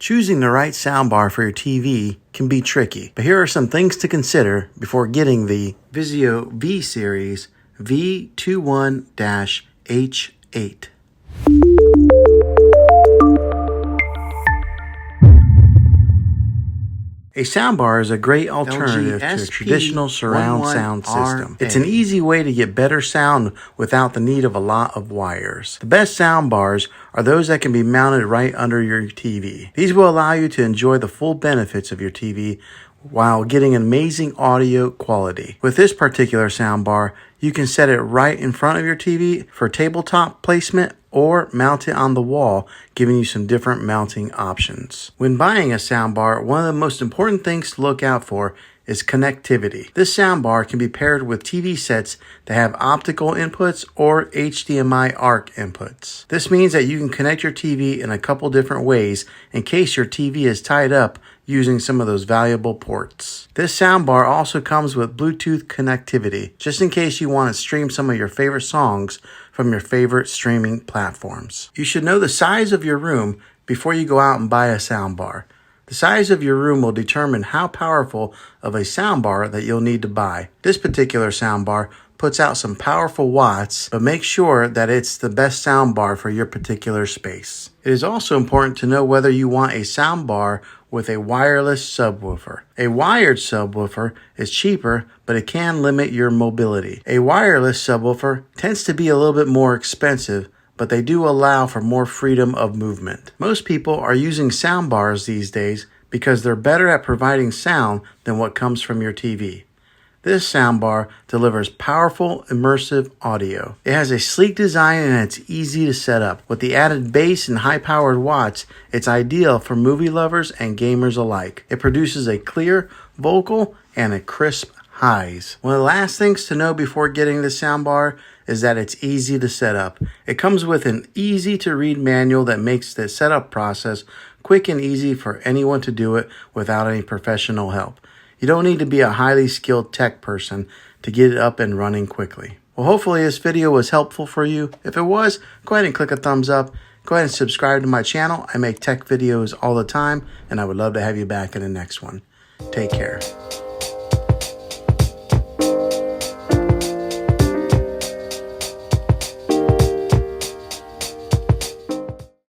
Choosing the right soundbar for your TV can be tricky, but here are some things to consider before getting the VIZIO V-Series V21-H8. A soundbar is a great alternative to a traditional surround sound system. It's an easy way to get better sound without the need of a lot of wires. The best soundbars are those that can be mounted right under your TV. These will allow you to enjoy the full benefits of your TV while getting amazing audio quality. With this particular soundbar, you can set it right in front of your TV for tabletop placement or mount it on the wall, giving you some different mounting options. When buying a soundbar, one of the most important things to look out for is connectivity. This soundbar can be paired with TV sets that have optical inputs or HDMI ARC inputs. This means that you can connect your TV in a couple different ways in case your TV is tied up using some of those valuable ports. This soundbar also comes with Bluetooth connectivity, just in case you want to stream some of your favorite songs from your favorite streaming platforms. You should know the size of your room before you go out and buy a soundbar. The size of your room will determine how powerful of a soundbar that you'll need to buy. This particular soundbar puts out some powerful watts, but make sure that it's the best soundbar for your particular space. It is also important to know whether you want a soundbar with a wireless subwoofer. A wired subwoofer is cheaper, but it can limit your mobility. A wireless subwoofer tends to be a little bit more expensive, but they do allow for more freedom of movement. Most people are using soundbars these days because they're better at providing sound than what comes from your TV. This soundbar delivers powerful, immersive audio. It has a sleek design and it's easy to set up. With the added bass and high-powered watts, it's ideal for movie lovers and gamers alike. It produces a clear vocal and a crisp highs. One of the last things to know before getting this soundbar is that it's easy to set up. It comes with an easy-to-read manual that makes the setup process quick and easy for anyone to do it without any professional help. You don't need to be a highly skilled tech person to get it up and running quickly. Well, hopefully this video was helpful for you. If it was, go ahead and click a thumbs up. Go ahead and subscribe to my channel. I make tech videos all the time, and I would love to have you back in the next one. Take care.